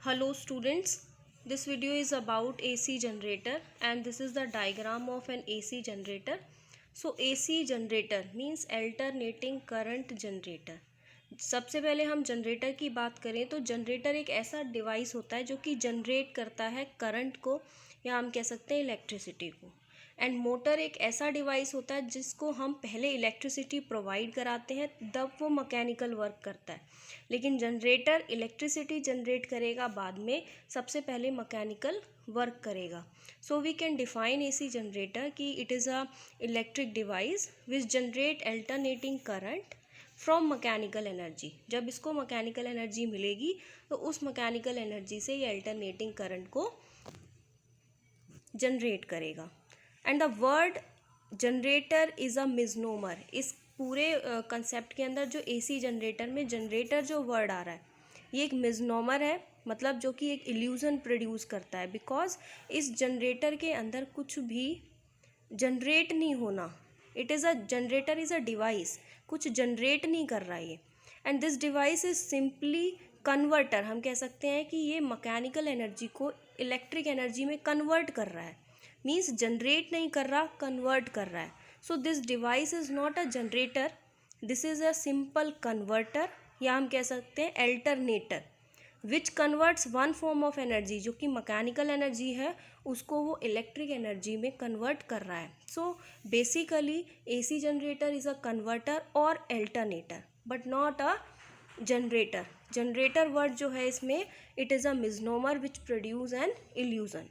Hello students, this video is about AC generator and this is the diagram of an AC generator. So AC generator means alternating current generator. सबसे पहले हम generator की बात करें तो generator एक ऐसा डिवाइस होता है जो कि जनरेट करता है करंट को या हम कह सकते हैं इलेक्ट्रिसिटी को। एंड मोटर एक ऐसा डिवाइस होता है जिसको हम पहले इलेक्ट्रिसिटी प्रोवाइड कराते हैं तब वो मैकेनिकल वर्क करता है, लेकिन जनरेटर इलेक्ट्रिसिटी जनरेट करेगा बाद में, सबसे पहले मैकेनिकल वर्क करेगा। So we can define AC generator कि it is a electric device which generate alternating current from mechanical energy. जब इसको मैकेनिकल एनर्जी मिलेगी तो उस मैकेनिकल एनर्जी से ये अल्टरनेटिंग करंट को जनरेट करेगा। And the word generator is a misnomer. इस पूरे कंसेप्ट के अंदर जो एसी जनरेटर में जनरेटर जो वर्ड आ रहा है ये एक मिसनोमर है, मतलब जो कि एक इल्यूज़न प्रोड्यूस करता है, बिकॉज इस जनरेटर के अंदर कुछ भी जनरेट नहीं होना। It is a generator is a device, कुछ जनरेट नहीं कर रहा है ये। And this device is simply converter. हम कह सकते हैं कि ये मैकेनिकल एनर्जी को इलेक्ट्रिक एनर्जी में कन्वर्ट कर रहा है, मीन्स जनरेट नहीं कर रहा, कन्वर्ट कर रहा है। So this device is not a generator, this is a simple converter, या हम कह सकते हैं alternator, which converts one form of energy, जो कि मैकेनिकल एनर्जी है उसको वो इलेक्ट्रिक एनर्जी में कन्वर्ट कर रहा है। So basically AC generator is a converter और alternator but not a generator. Generator word जो है इसमें it is a misnomer which produce an illusion.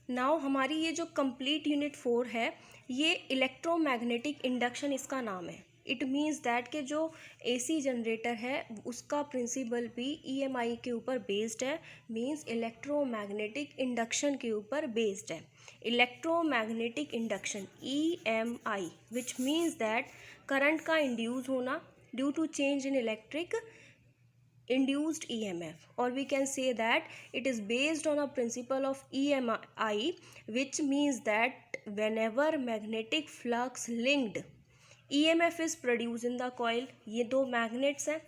Now हमारी ये जो कंप्लीट यूनिट 4 है ये इलेक्ट्रोमैग्नेटिक इंडक्शन इसका नाम है। इट मीन्स दैट कि जो एसी जनरेटर है उसका प्रिंसिपल भी ईएमआई के ऊपर बेस्ड है, मीन्स इलेक्ट्रोमैग्नेटिक इंडक्शन के ऊपर बेस्ड है। Electromagnetic induction EMI which means that current का इंड्यूस होना due to change in electric induced EMF, or we can say that it is based on a principle of EMI, which means that whenever magnetic flux linked EMF is produced in the coil, ये दो magnets हैं,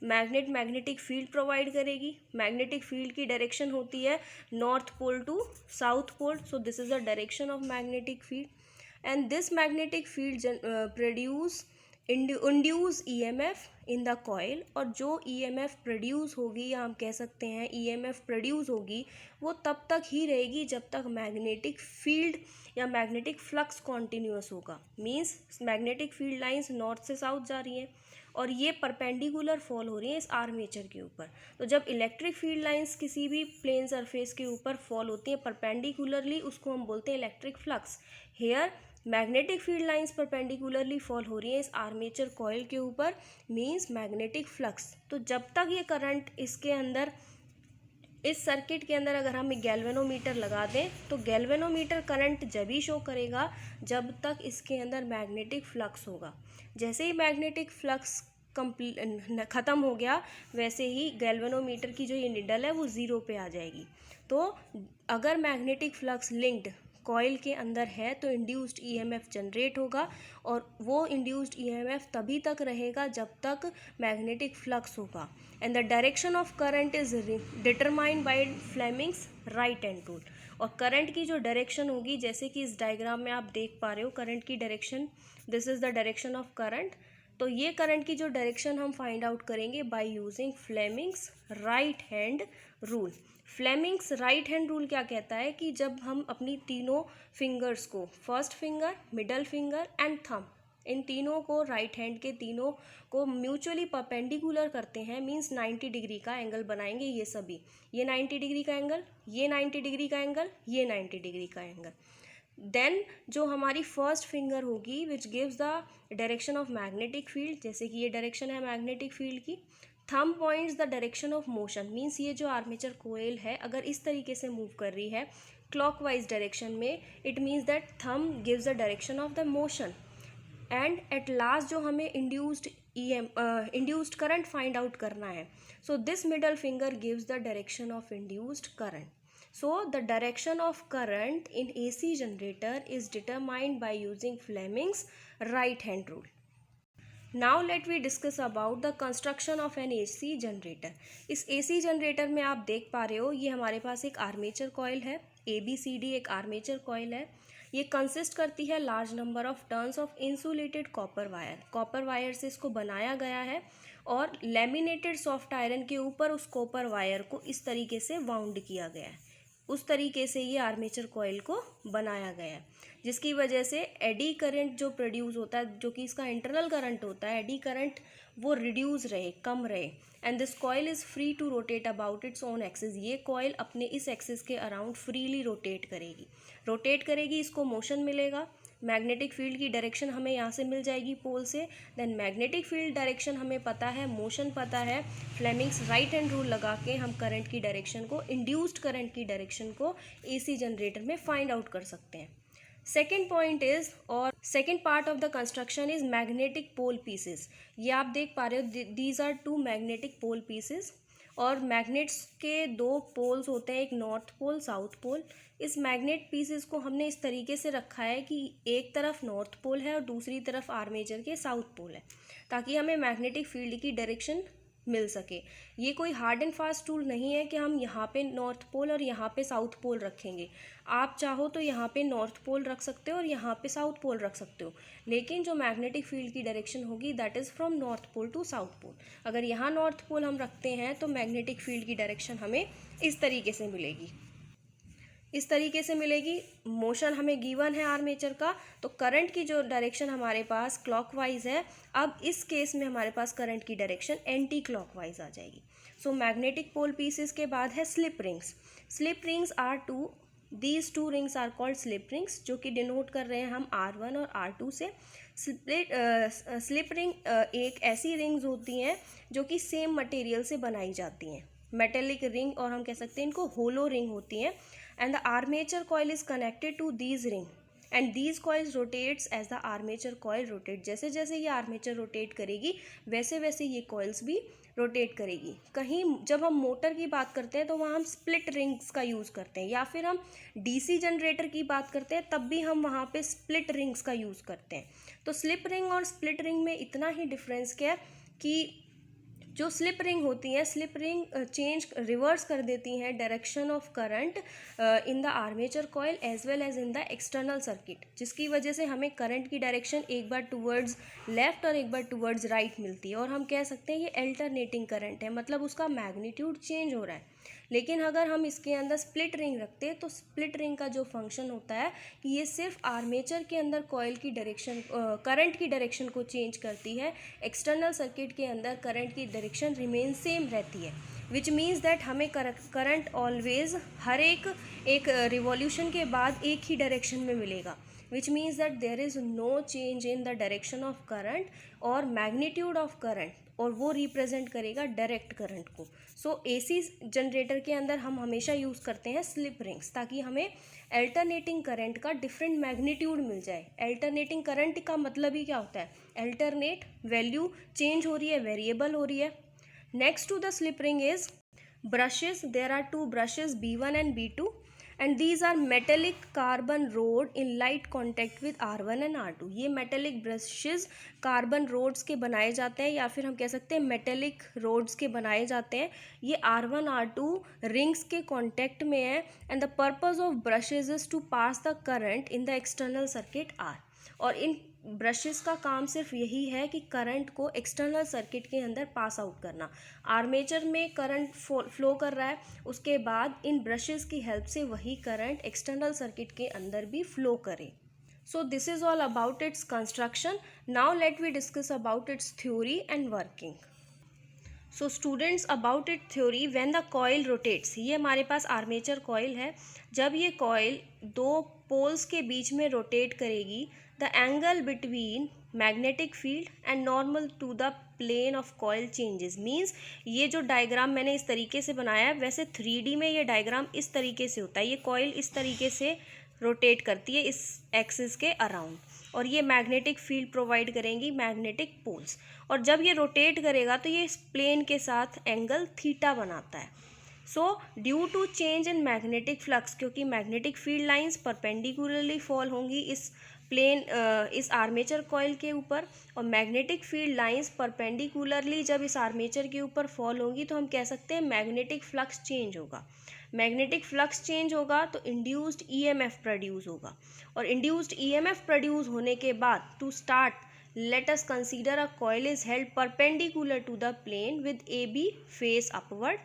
magnet magnetic field provide करेगी, magnetic field की direction होती है north pole to south pole, so this is the direction of magnetic field and this magnetic field produce induce EMF in the coil, और जो EMF produce होगी या हम कह सकते हैं ईएमएफ प्रोड्यूस होगी वो तब तक ही रहेगी जब तक मैग्नेटिक फील्ड या मैग्नेटिक फ्लक्स कॉन्टीन्यूअस होगा। Means magnetic field lines north से साउथ जा रही हैं और ये परपेंडिकुलर फॉल हो रही है इस आर्मेचर के ऊपर। तो जब इलेक्ट्रिक फील्ड लाइंस किसी भी प्लेन सरफेस के ऊपर फॉल होती हैं परपेंडिकुलरली उसको हम बोलते हैं electric flux. Here magnetic field lines perpendicularly fall हो रही है इस आर्मेचर कॉइल के ऊपर, मींस मैग्नेटिक फ्लक्स। तो जब तक ये करंट इसके अंदर इस सर्किट के अंदर अगर हम एक गैल्वेनोमीटर लगा दें तो गैल्वेनोमीटर करंट जब ही शो करेगा जब तक इसके अंदर मैग्नेटिक फ्लक्स होगा। जैसे ही मैग्नेटिक फ्लक्स ख़त्म हो गया वैसे ही गैल्वेनोमीटर की जो ये निडल है वो ज़ीरो पे आ जाएगी। तो अगर मैग्नेटिक फ्लक्स लिंक्ड कॉइल के अंदर है तो इंड्यूस्ड ईएमएफ जनरेट होगा और वो इंड्यूस्ड ईएमएफ तभी तक रहेगा जब तक मैग्नेटिक फ्लक्स होगा। And the direction of current is determined by Fleming's right hand rule. और करंट की जो डायरेक्शन होगी जैसे कि इस डायग्राम में आप देख पा रहे हो करंट की direction, this is the direction of current. तो ये करंट की जो डायरेक्शन हम फाइंड आउट करेंगे by using Fleming's right hand rule. Fleming's right hand rule क्या कहता है कि जब हम अपनी तीनों फिंगर्स को, first finger, middle finger and thumb, इन तीनों को राइट हैंड के तीनों को म्यूचुअली परपेंडिकुलर करते हैं, मींस 90 डिग्री का एंगल बनाएंगे ये सभी, ये 90 डिग्री का एंगल, ये 90 डिग्री का एंगल, ये 90 डिग्री का एंगल। देन जो हमारी फर्स्ट फिंगर होगी विच gives the direction of magnetic field, जैसे कि ये डायरेक्शन है मैग्नेटिक फील्ड की। Thumb points the direction of motion, means ये जो आर्मेचर कोयल है अगर इस तरीके से मूव कर रही है क्लॉकवाइज डायरेक्शन में, it means that thumb gives the direction of the motion. And at last जो हमें इंड्यूस्ड करंट फाइंड आउट करना है, so this middle finger gives the direction of induced current. So the direction of current in AC generator is determined by using Fleming's right hand rule. Now let we discuss about the construction of an AC generator. इस AC generator में आप देख पा रहे हो ये हमारे पास एक आर्मेचर कॉइल है, ABCD एक आर्मेचर कॉइल है। ये कंसिस्ट करती है large number of turns of insulated copper wire. Copper wire से इसको बनाया गया है और लेमिनेटेड सॉफ्ट आयरन के ऊपर उस कॉपर वायर को इस तरीके से वाउंड किया गया है। उस तरीके से ये आर्मेचर कॉइल को बनाया गया है, जिसकी वजह से एडी करंट जो प्रोड्यूस होता है, जो कि इसका इंटरनल करंट होता है, एडी करंट वो रिड्यूस रहे, कम रहे। And this coil is free to rotate about its own axis. ये कॉइल अपने इस एक्सिस के अराउंड फ्रीली रोटेट करेगी, इसको मोशन मिलेगा। मैग्नेटिक फील्ड की डायरेक्शन हमें यहाँ से मिल जाएगी पोल से। देन मैग्नेटिक फील्ड डायरेक्शन हमें पता है, मोशन पता है, फ्लेमिंग्स राइट हैंड रूल लगा के हम करंट की डायरेक्शन को, इंड्यूस्ड करंट की डायरेक्शन को AC जनरेटर में फाइंड आउट कर सकते हैं। सेकेंड पॉइंट इज, और second part of the construction is magnetic pole pieces. ये आप देख पा रहे हो, these are 2 magnetic pole pieces. और मैग्नेट्स के 2 पोल्स होते हैं, एक नॉर्थ पोल, साउथ पोल। इस मैग्नेट पीसेस को हमने इस तरीके से रखा है कि एक तरफ नॉर्थ पोल है और दूसरी तरफ आर्मेचर के साउथ पोल है, ताकि हमें मैग्नेटिक फील्ड की डायरेक्शन मिल सके। ये कोई हार्ड एंड फास्ट टूल नहीं है कि हम यहाँ पे नॉर्थ पोल और यहाँ पे साउथ पोल रखेंगे। आप चाहो तो यहाँ पे नॉर्थ पोल रख सकते हो और यहाँ पे साउथ पोल रख सकते हो, लेकिन जो मैग्नेटिक फील्ड की डायरेक्शन होगी that is from north pole to south pole. अगर यहाँ नॉर्थ पोल हम रखते हैं तो मैग्नेटिक फील्ड की डायरेक्शन हमें इस तरीके से मिलेगी, मोशन हमें गिवन है आर्मेचर का, तो करंट की जो डायरेक्शन हमारे पास क्लॉकवाइज है। अब इस केस में हमारे पास करंट की डायरेक्शन एंटी क्लॉकवाइज आ जाएगी। सो मैग्नेटिक पोल पीसेस के बाद है slip rings are 2, these 2 rings are called slip rings, जो कि डिनोट कर रहे हैं हम R1 और R2 से। स्लिप रिंग एक ऐसी रिंग्स होती हैं जो कि सेम मटेरियल से बनाई जाती हैं, मेटेलिक रिंग, और हम कह सकते हैं इनको होलो रिंग होती हैं। And the armature coil is connected to these ring and these coils rotates as the armature coil rotate। जैसे जैसे ये आर्मेचर रोटेट करेगी वैसे वैसे ये कॉइल्स भी रोटेट करेगी। कहीं जब हम मोटर की बात करते हैं तो वहाँ हम स्प्लिट रिंग्स का यूज़ करते हैं, या फिर हम DC जनरेटर की बात करते हैं तब भी हम वहाँ पे स्प्लिट रिंग्स का यूज़ करते हैं। तो स्लिप रिंग और स्प्लिट रिंग में इतना ही डिफरेंस क्या है कि जो स्लिप रिंग होती हैं, स्लिप रिंग रिवर्स कर देती हैं direction of current in the armature coil as well as in the external circuit, जिसकी वजह से हमें करंट की डायरेक्शन एक बार टुवर्ड्स लेफ्ट और एक बार टुवर्ड्स राइट मिलती है, और हम कह सकते हैं ये अल्टरनेटिंग करंट है, मतलब उसका मैग्नीट्यूड चेंज हो रहा है। लेकिन अगर हम इसके अंदर स्प्लिट रिंग रखते हैं तो स्प्लिट रिंग का जो फंक्शन होता है कि ये सिर्फ आर्मेचर के अंदर कॉइल की डायरेक्शन, करंट की डायरेक्शन को चेंज करती है, एक्सटर्नल सर्किट के अंदर करंट की डायरेक्शन रिमेन सेम रहती है, विच मीन्स दैट हमें करंट ऑलवेज हर एक रिवॉल्यूशन के बाद एक ही डायरेक्शन में मिलेगा, which means that there is no change in the direction of current और magnitude of current, और वो रिप्रेजेंट करेगा डायरेक्ट करंट को। सो AC जनरेटर के अंदर हम हमेशा यूज़ करते हैं स्लिप रिंग्स, ताकि हमें अल्टरनेटिंग करंट का डिफरेंट मैग्नीट्यूड मिल जाए। अल्टरनेटिंग करंट का मतलब ही क्या होता है, अल्टरनेट, वैल्यू चेंज हो रही है, वेरिएबल हो रही है। Next to the slip ring is brushes. There are 2 brushes, B1 and B2, and these are metallic carbon rod in light contact with R1 and R2। ये metallic brushes कार्बन रोड्स के बनाए जाते हैं, या फिर हम कह सकते हैं मेटेलिक रोड्स के बनाए जाते हैं। ये R1 R2 रिंग्स के कॉन्टेक्ट में है, and the purpose of brushes is to pass the current in the external circuit R। और इन ब्रशेस का काम सिर्फ यही है कि करंट को एक्सटर्नल सर्किट के अंदर पास आउट करना। आर्मेचर में करंट फ्लो कर रहा है, उसके बाद इन ब्रशेस की हेल्प से वही करंट एक्सटर्नल सर्किट के अंदर भी फ्लो करे। So this is all about its construction. Now let we discuss about its theory and working. So students, about its theory, when the coil rotates, ये हमारे पास armature coil है, जब ये coil 2 poles के बीच में रोटेट करेगी, the angle between magnetic field and normal to the plane of coil changes। Means ये जो डायग्राम मैंने इस तरीके से बनाया है, वैसे 3D में ये डायग्राम इस तरीके से होता है। ये कॉइल इस तरीके से रोटेट करती है इस एक्सिस के अराउंड, और ये मैग्नेटिक फील्ड प्रोवाइड करेंगी मैग्नेटिक पोल्स, और जब ये रोटेट करेगा तो ये इस प्लेन के साथ एंगल थीटा बनाता है। So due to change in magnetic flux, क्योंकि magnetic field lines perpendicularly fall होंगी इस प्लेन इस आर्मेचर कॉइल के ऊपर, और मैग्नेटिक फील्ड लाइंस परपेंडिकुलरली जब इस आर्मेचर के ऊपर फॉल होंगी तो हम कह सकते हैं मैग्नेटिक फ्लक्स चेंज होगा। मैग्नेटिक फ्लक्स चेंज होगा तो इंड्यूस्ड ईएमएफ प्रोड्यूस होगा, और इंड्यूस्ड ईएमएफ प्रोड्यूस होने के बाद to start let us consider a coil is held perpendicular to the plane with AB face upward।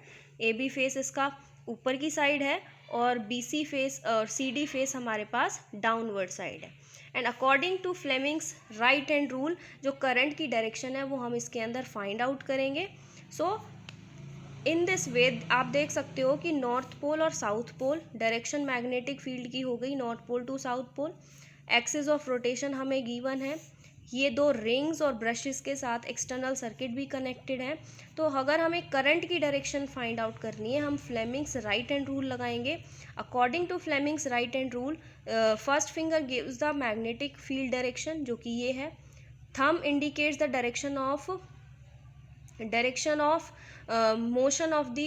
AB face इसका ऊपर की साइड है और BC फेस और CD फेस हमारे पास डाउनवर्ड साइड है। And according to Fleming's right hand rule जो करंट की डायरेक्शन है वो हम इसके अंदर फाइंड आउट करेंगे। सो इन दिस वे आप देख सकते हो कि नॉर्थ पोल और south pole direction magnetic field की हो गई, north pole to south pole. Axis of rotation हमें गिवन है, ये दो रिंग्स और ब्रशेस के साथ एक्सटर्नल सर्किट भी कनेक्टेड है। तो अगर हमें करंट की डायरेक्शन फाइंड आउट करनी है हम फ्लेमिंग्स राइट हैंड रूल लगाएंगे। According to Fleming's right hand rule first finger gives the magnetic field direction जो कि ये है, thumb indicates the direction of motion of the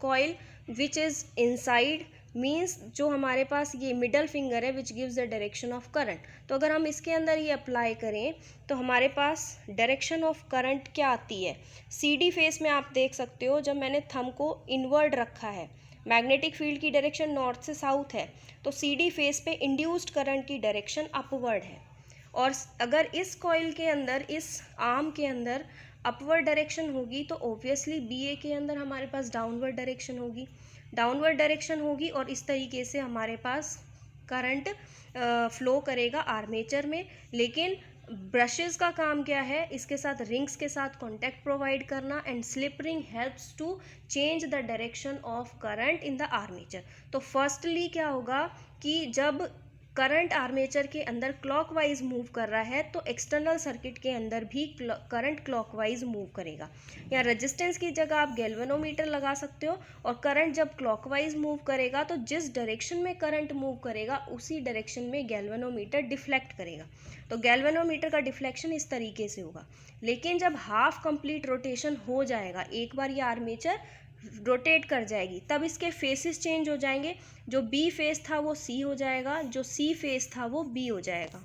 coil which is inside, means जो हमारे पास ये मिडल फिंगर है which gives the direction of current. तो अगर हम इसके अंदर ये अप्लाई करें तो हमारे पास डायरेक्शन ऑफ करंट क्या आती है, CD फेस में आप देख सकते हो जब मैंने थंब को इनवर्ड रखा है, मैग्नेटिक फील्ड की डायरेक्शन नॉर्थ से साउथ है, तो CD फेस पे इंड्यूस्ड करंट की डायरेक्शन अपवर्ड है। और अगर इस कॉइल के अंदर, इस आर्म के अंदर अपवर्ड डायरेक्शन होगी तो ऑब्वियसली BA के अंदर हमारे पास डाउनवर्ड डायरेक्शन होगी और इस तरीके से हमारे पास करंट फ्लो करेगा आर्मेचर में। लेकिन ब्रशेस का काम क्या है, इसके साथ रिंग्स के साथ कांटेक्ट प्रोवाइड करना, and slip ring helps to change the direction of current in the armature. तो फर्स्टली क्या होगा कि जब करंट आर्मेचर के अंदर क्लॉकवाइज मूव कर रहा है तो एक्सटर्नल सर्किट के अंदर भी करंट क्लॉकवाइज मूव करेगा। या रेजिस्टेंस की जगह आप गैल्वेनोमीटर लगा सकते हो, और करंट जब क्लॉकवाइज मूव करेगा तो जिस डायरेक्शन में करंट मूव करेगा उसी डायरेक्शन में गैल्वेनोमीटर डिफ्लेक्ट करेगा। तो गैल्वेनोमीटर का डिफ्लेक्शन इस तरीके से होगा। लेकिन जब हाफ कंप्लीट रोटेशन हो जाएगा, एक बार ये आर्मेचर रोटेट कर जाएगी, तब इसके फेसेस चेंज हो जाएंगे। जो B फेस था वो C हो जाएगा, जो C फेस था वो B हो जाएगा,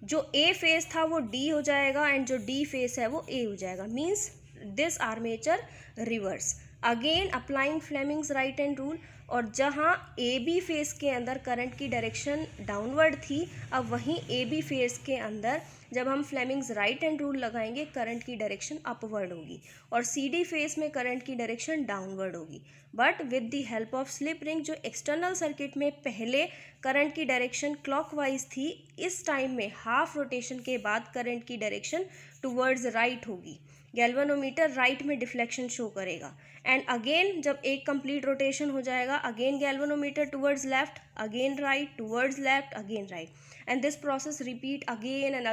जो A फेस था वो D हो जाएगा, एंड जो D फेस है वो A हो जाएगा। Means this armature reverse again applying Fleming's right hand rule. और जहाँ AB फेस के अंदर करंट की डायरेक्शन डाउनवर्ड थी, अब वहीं AB फेस के अंदर जब हम फ्लेमिंग्स राइट हैंड रूल लगाएंगे करंट की डायरेक्शन अपवर्ड होगी, और CD फेस में करंट की डायरेक्शन डाउनवर्ड होगी। But with the help of slip ring, जो एक्सटर्नल सर्किट में पहले करंट की डायरेक्शन क्लॉकवाइज थी, इस टाइम में हाफ रोटेशन के बाद करंट की डायरेक्शन टुवर्ड्स राइट होगी। गैल्वेनोमीटर राइट में डिफ्लेक्शन शो करेगा, एंड अगेन जब एक कंप्लीट रोटेशन हो जाएगा again galvanometer towards left, again right, towards left, again right, and this process repeat again and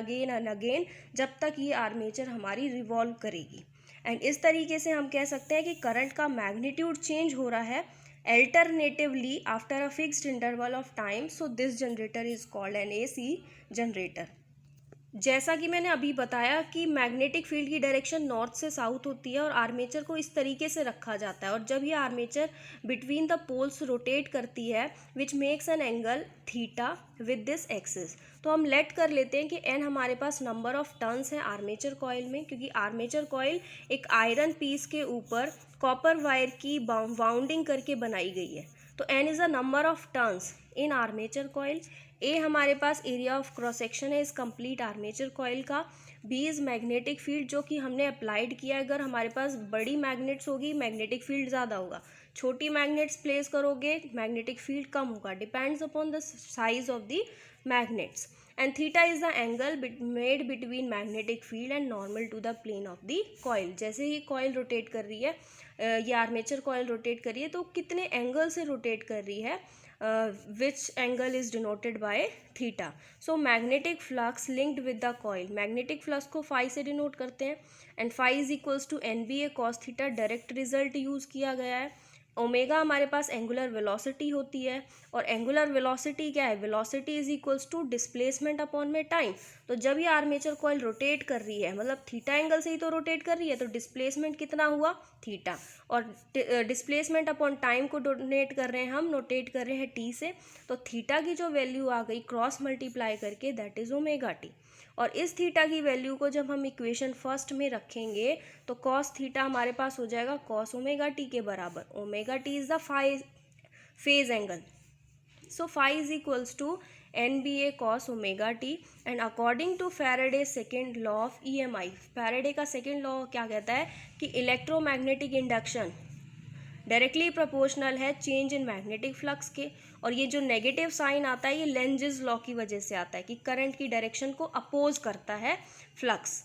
again जब तक ये आर्मेचर हमारी रिवॉल्व करेगी। एंड इस तरीके से हम कह सकते हैं कि करंट का मैग्नीट्यूड चेंज हो रहा है alternatively after a fixed interval of time. So this generator is called an AC generator. जैसा कि मैंने अभी बताया कि मैग्नेटिक फील्ड की डायरेक्शन नॉर्थ से साउथ होती है और आर्मेचर को इस तरीके से रखा जाता है, और जब ये armature between the poles rotate करती है which makes an angle theta with this axis. तो हम लेट कर लेते हैं कि n हमारे पास नंबर ऑफ टर्न्स हैं आर्मेचर कॉइल में, क्योंकि आर्मेचर कॉइल एक आयरन पीस के ऊपर कॉपर वायर की वाउंडिंग करके बनाई गई है। तो n is a number of turns in armature coil. A हमारे पास एरिया ऑफ क्रॉस सेक्शन है इस कंप्लीट आर्मेचर कॉइल का। B इज़ मैग्नेटिक फील्ड जो कि हमने अप्लाइड किया है। अगर हमारे पास बड़ी मैग्नेट्स होगी मैग्नेटिक फील्ड ज़्यादा होगा, छोटी मैग्नेट्स प्लेस करोगे मैग्नेटिक फील्ड कम होगा, depends upon the size of the magnets. And theta is the angle made between magnetic field and normal to the plane of the coil. जैसे ही coil rotate कर रही है, ये आर्मेचर कॉइल रोटेट कर रही है, तो कितने एंगल से रोटेट कर रही है, which angle is denoted by theta. So magnetic flux linked with the coil, magnetic flux को phi से डिनोट करते हैं, and phi is equals to NBA cos theta। Direct result use किया गया है। ओमेगा हमारे पास एंगुलर वेलोसिटी होती है, और एंगुलर वेलोसिटी क्या है, velocity is equals to displacement upon में टाइम। तो जब ये आर्मेचर कॉइल रोटेट कर रही है, मतलब थीटा एंगल से ही तो रोटेट कर रही है, तो डिस्प्लेसमेंट कितना हुआ, थीटा, और डिस्प्लेसमेंट अपॉन टाइम को डोनेट कर रहे हैं हम, नोटेट कर रहे हैं टी से, तो थीटा की जो वैल्यू आ गई क्रॉस मल्टीप्लाई करके, दैट इज ओमेगा टी। और इस थीटा की वैल्यू को जब हम इक्वेशन फर्स्ट में रखेंगे तो कॉस थीटा हमारे पास हो जाएगा कॉस ओमेगा टी के बराबर। Omega T is the phase angle, so phi is equals to NBA cos omega t, and according to Faraday's second law of EMI, Faraday का second law क्या कहता है कि इलेक्ट्रोमैग्नेटिक इंडक्शन डायरेक्टली प्रोपोर्शनल है change in magnetic flux के, और ये जो नेगेटिव साइन आता है ये लेंजेस लॉ की वजह से आता है कि करंट की डायरेक्शन को अपोज करता है फ्लक्स।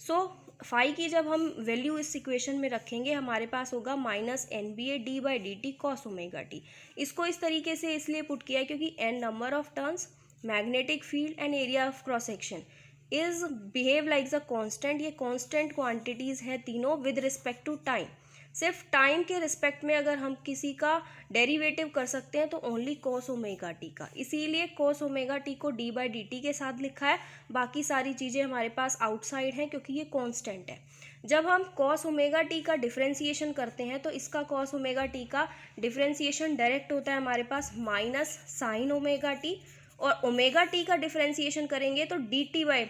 सो फाई की जब हम वैल्यू इस इक्वेशन में रखेंगे हमारे पास होगा minus N B A D by D T cos omega T. इसको इस तरीके से इसलिए पुट किया है क्योंकि N number of turns, magnetic field and area of cross section is behave like the constant. ये कॉन्स्टेंट क्वांटिटीज़ हैं तीनों विद रिस्पेक्ट टू टाइम। सिर्फ टाइम के रिस्पेक्ट में अगर हम किसी का डेरिवेटिव कर सकते हैं तो ओनली कॉस ओमेगा टी का, इसीलिए कॉस ओमेगा टी को डी बाई डी टी के साथ लिखा है। बाकी सारी चीज़ें हमारे पास आउटसाइड हैं क्योंकि ये कांस्टेंट है। जब हम कॉस ओमेगा टी का डिफरेंशिएशन करते हैं तो इसका कॉस ओमेगा टी का डिफरेंशिएशन डायरेक्ट होता है हमारे पास माइनस साइन ओमेगा टी, और ओमेगा टी का डिफरेंशिएशन करेंगे तो D T by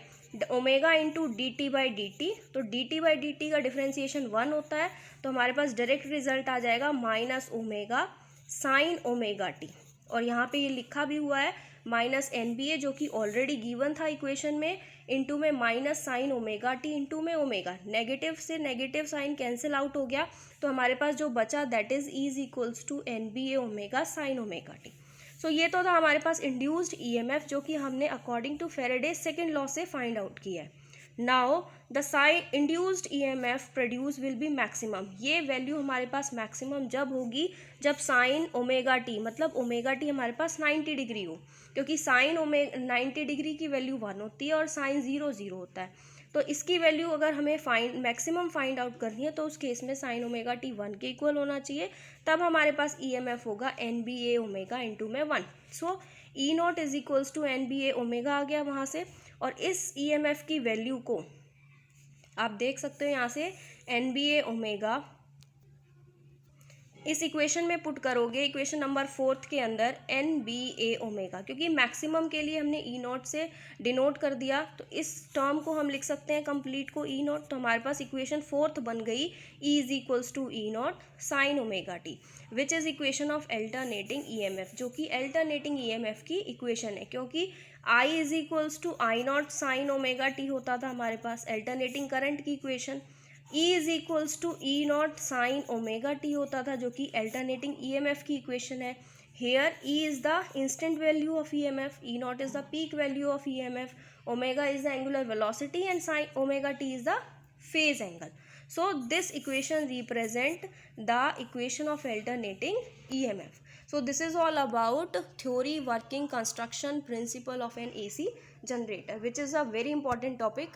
omega into D T by D T, तो D T by D T का डिफरेंशिएशन 1 होता है, तो हमारे पास डायरेक्ट रिजल्ट आ जाएगा minus omega sine omega T. और यहाँ पे ये लिखा भी हुआ है माइनस एन बी ए जो कि ऑलरेडी गिवन था इक्वेशन में, इंटू में minus sine omega T into में ओमेगा, नेगेटिव से नेगेटिव साइन कैंसिल आउट हो गया, तो हमारे पास जो बचा that is equals to N B A omega sine omega T. So ये तो था हमारे पास इंड्यूस्ड ईएमएफ जो कि हमने according to Faraday second law से फाइंड आउट किया है। Now the sine induced EMF produce will be maximum. ये वैल्यू हमारे पास मैक्सिमम जब होगी जब साइन ओमेगा टी, मतलब ओमेगा टी हमारे पास 90 डिग्री हो, क्योंकि साइन 90 डिग्री की वैल्यू 1 होती है और साइन 0 होता है। तो इसकी वैल्यू अगर हमें मैक्सिमम फाइंड आउट करनी है तो उस केस में साइन ओमेगा टी 1 के इक्वल होना चाहिए, तब हमारे पास ईएमएफ होगा N B A omega into में 1। So E not is equals to N B A omega आ गया वहाँ से, और इस ईएमएफ की वैल्यू को आप देख सकते हो यहाँ से एन बी ए ओमेगा इस इक्वेशन में पुट करोगे, इक्वेशन नंबर 4 के अंदर एन बी ए ओमेगा, क्योंकि मैक्सिमम के लिए हमने ई नॉट से डिनोट कर दिया, तो इस टर्म को हम लिख सकते हैं कंप्लीट को ई नॉट। तो हमारे पास इक्वेशन 4 बन गई E is equals to E not sine omega T, which is equation of alternating EMF, जो कि अल्टरनेटिंग ईएमएफ की इक्वेशन है, क्योंकि I is equals to I not sine omega T होता था हमारे पास अल्टरनेटिंग करंट की equation, E is equals to E not sine omega T होता था जो कि अल्टरनेटिंग ईएमएफ की इक्वेशन है। Here E is the instant value of EMF, E not is the peak value of EMF, omega is the angular velocity and sign omega T is the phase angle. So this equation represent the equation of alternating EMF. So this is all about theory, working, construction, principle of an AC generator, which is a very important topic.